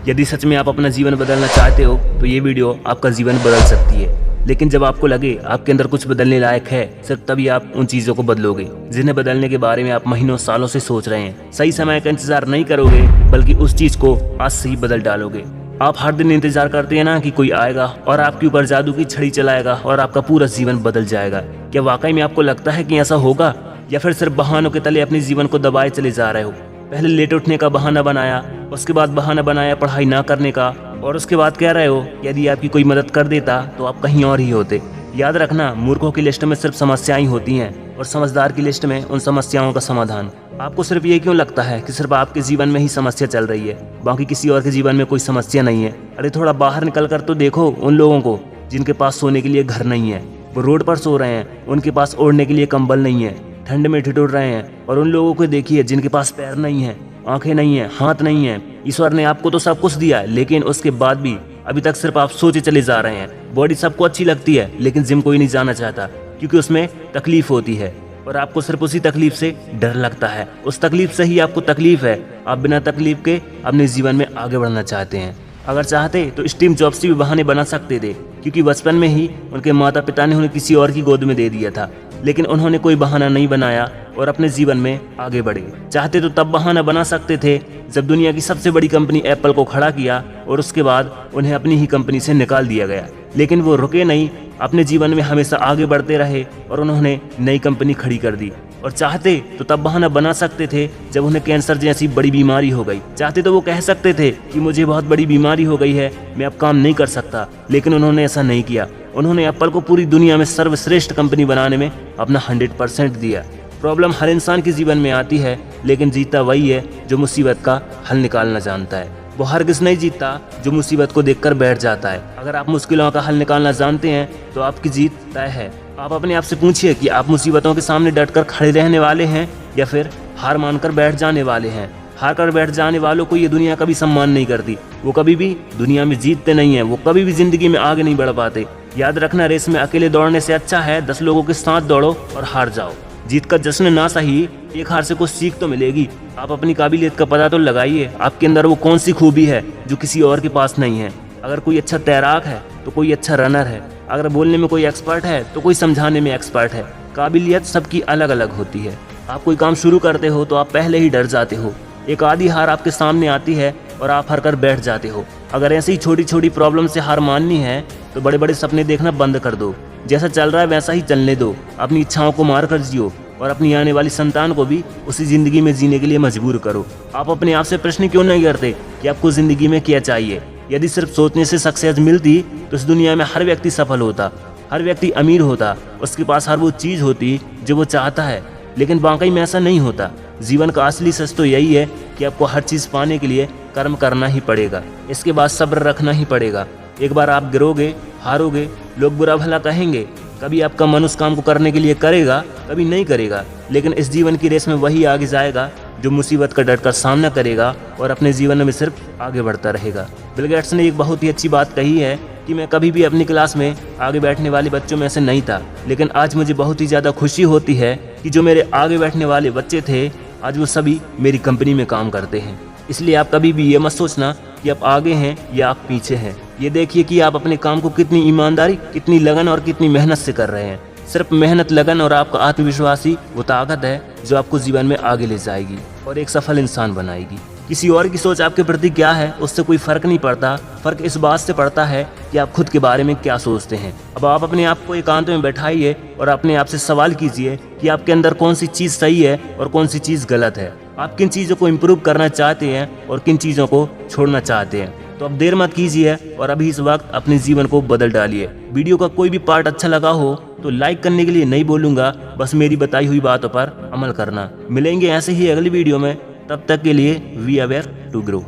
यदि सच में आप अपना जीवन बदलना चाहते हो तो ये वीडियो आपका जीवन बदल सकती है। लेकिन जब आपको लगे आपके अंदर कुछ बदलने लायक है, सिर्फ तभी आप उन चीजों को बदलोगे जिन्हें बदलने के बारे में आप महीनों सालों से सोच रहे हैं। सही समय का इंतजार नहीं करोगे, बल्कि उस चीज को आज से ही बदल डालोगे। आप हर दिन इंतजार करते हैं ना कि कोई आएगा और आपके ऊपर जादू की छड़ी चलाएगा और आपका पूरा जीवन बदल जाएगा। क्या वाकई में आपको लगता है कि ऐसा होगा, या फिर सिर्फ बहानों के तले अपने जीवन को दबाए चले जा रहे हो? पहले लेट उठने का बहाना बनाया, उसके बाद बहाना बनाया पढ़ाई ना करने का, और उसके बाद कह रहे हो यदि आपकी कोई मदद कर देता तो आप कहीं और ही होते। याद रखना, मूर्खों की लिस्ट में सिर्फ समस्याएं होती हैं और समझदार की लिस्ट में उन समस्याओं का समाधान। आपको सिर्फ ये क्यों लगता है कि सिर्फ आपके जीवन में ही समस्या चल रही है, बाकी किसी और के जीवन में कोई समस्या नहीं है? अरे थोड़ा बाहर निकल कर तो देखो उन लोगों को जिनके पास सोने के लिए घर नहीं है, वो रोड पर सो रहे हैं, उनके पास ओढ़ने के लिए कंबल नहीं है, ठंड में ठिठुर रहे हैं। और उन लोगों को देखिए जिनके पास पैर नहीं है, आंखें नहीं है, हाथ नहीं है। ईश्वर ने आपको तो सब कुछ दिया है, लेकिन उसके बाद भी अभी तक सिर्फ आप सोचे चले जा रहे हैं। बॉडी सबको अच्छी लगती है, लेकिन जिम कोई नहीं जाना चाहता क्योंकि उसमें तकलीफ होती है, और आपको सिर्फ उसी तकलीफ से डर लगता है। उस तकलीफ से ही आपको तकलीफ है। आप बिना तकलीफ के अपने जीवन में आगे बढ़ना चाहते हैं। अगर चाहते तो स्टीव जॉब्स भी बहाने बना सकते थे, क्योंकि बचपन में ही उनके माता पिता ने उन्हें किसी और की गोद में दे दिया था, लेकिन उन्होंने कोई बहाना नहीं बनाया और अपने जीवन में आगे बढ़े। चाहते तो तब बहाना बना सकते थे जब दुनिया की सबसे बड़ी कंपनी एप्पल को खड़ा किया और उसके बाद उन्हें अपनी ही कंपनी से निकाल दिया गया, लेकिन वो रुके नहीं, अपने जीवन में हमेशा आगे बढ़ते रहे और उन्होंने नई कंपनी खड़ी कर दी। और चाहते तो तब बहाना बना सकते थे जब उन्हें कैंसर जैसी बड़ी बीमारी हो गई। चाहते तो वो कह सकते थे कि मुझे बहुत बड़ी बीमारी हो गई है, मैं अब काम नहीं कर सकता, लेकिन उन्होंने ऐसा नहीं किया। उन्होंने एप्पल को पूरी दुनिया में सर्वश्रेष्ठ कंपनी बनाने में अपना 100% दिया। प्रॉब्लम हर इंसान के जीवन में आती है, लेकिन जीता वही है जो मुसीबत का हल निकालना जानता है। वो हरगिज़ नहीं जीतता जो मुसीबत को देखकर बैठ जाता है। अगर आप मुश्किलों का हल निकालना जानते हैं तो आपकी जीत तय है। आप अपने आप से पूछिए कि आप मुसीबतों के सामने डटकर खड़े रहने वाले हैं या फिर हार मानकर बैठ जाने वाले हैं। हार कर बैठ जाने वालों को ये दुनिया कभी सम्मान नहीं करती। वो कभी भी दुनिया में जीतते नहीं हैं, वो कभी भी जिंदगी में आगे नहीं बढ़ पाते। याद रखना, रेस में अकेले दौड़ने से अच्छा है 10 लोगों के साथ दौड़ो और हार जाओ। जीत का जश्न ना सही, एक हार से कुछ सीख तो मिलेगी। आप अपनी काबिलियत का पता तो लगाइए, आपके अंदर वो कौन सी खूबी है जो किसी और के पास नहीं है। अगर कोई अच्छा तैराक है तो कोई अच्छा रनर है, अगर बोलने में कोई एक्सपर्ट है तो कोई समझाने में एक्सपर्ट है। काबिलियत सबकी अलग अलग होती है। आप कोई काम शुरू करते हो तो आप पहले ही डर जाते हो। एक आधी हार आपके सामने आती है और आप हार कर बैठ जाते हो। अगर ऐसी छोटी छोटी प्रॉब्लम से हार माननी है तो बड़े बड़े सपने देखना बंद कर दो। जैसा चल रहा है वैसा ही चलने दो। अपनी इच्छाओं को मार कर जियो और अपनी आने वाली संतान को भी उसी जिंदगी में जीने के लिए मजबूर करो। आप अपने आप से प्रश्न क्यों नहीं करते कि आपको जिंदगी में क्या चाहिए? यदि सिर्फ सोचने से सक्सेस मिलती तो इस दुनिया में हर व्यक्ति सफल होता, हर व्यक्ति अमीर होता, उसके पास हर वो चीज़ होती जो वो चाहता है। लेकिन वाकई में ऐसा नहीं होता। जीवन का असली सच तो यही है कि आपको हर चीज़ पाने के लिए कर्म करना ही पड़ेगा। इसके बाद सब्र रखना ही पड़ेगा। एक बार आप गिरोगे, हारोगे, लोग बुरा भला कहेंगे। कभी आपका मन उस काम को करने के लिए करेगा, कभी नहीं करेगा, लेकिन इस जीवन की रेस में वही आगे जाएगा जो मुसीबत का डट कर सामना करेगा और अपने जीवन में सिर्फ आगे बढ़ता रहेगा। बिल गेट्स ने एक बहुत ही अच्छी बात कही है कि मैं कभी भी अपनी क्लास में आगे बैठने वाले बच्चों में से नहीं था, लेकिन आज मुझे बहुत ही ज़्यादा खुशी होती है कि जो मेरे आगे बैठने वाले बच्चे थे आज वो सभी मेरी कंपनी में काम करते हैं। इसलिए आप कभी भी ये मत सोचना कि आप आगे हैं या आप पीछे हैं। ये देखिए कि आप अपने काम को कितनी ईमानदारी, कितनी लगन और कितनी मेहनत से कर रहे हैं। सिर्फ मेहनत, लगन और आपका आत्मविश्वास ही वो ताकत है जो आपको जीवन में आगे ले जाएगी और एक सफल इंसान बनाएगी। किसी और की सोच आपके प्रति क्या है उससे कोई फर्क नहीं पड़ता। फर्क इस बात से पड़ता है कि आप खुद के बारे में क्या सोचते हैं। अब आप अपने आप को एकांत में बैठाइए और अपने आप से सवाल कीजिए कि आपके अंदर कौन सी चीज़ सही है और कौन सी चीज़ गलत है। आप किन चीज़ों को इम्प्रूव करना चाहते हैं और किन चीज़ों को छोड़ना चाहते हैं। तो अब देर मत कीजिए और अभी इस वक्त अपने जीवन को बदल डालिए। वीडियो का कोई भी पार्ट अच्छा लगा हो तो लाइक करने के लिए नहीं बोलूँगा, बस मेरी बताई हुई बातों पर अमल करना। मिलेंगे ऐसे ही अगली वीडियो में, तब तक के लिए वी अवेयर टू ग्रो।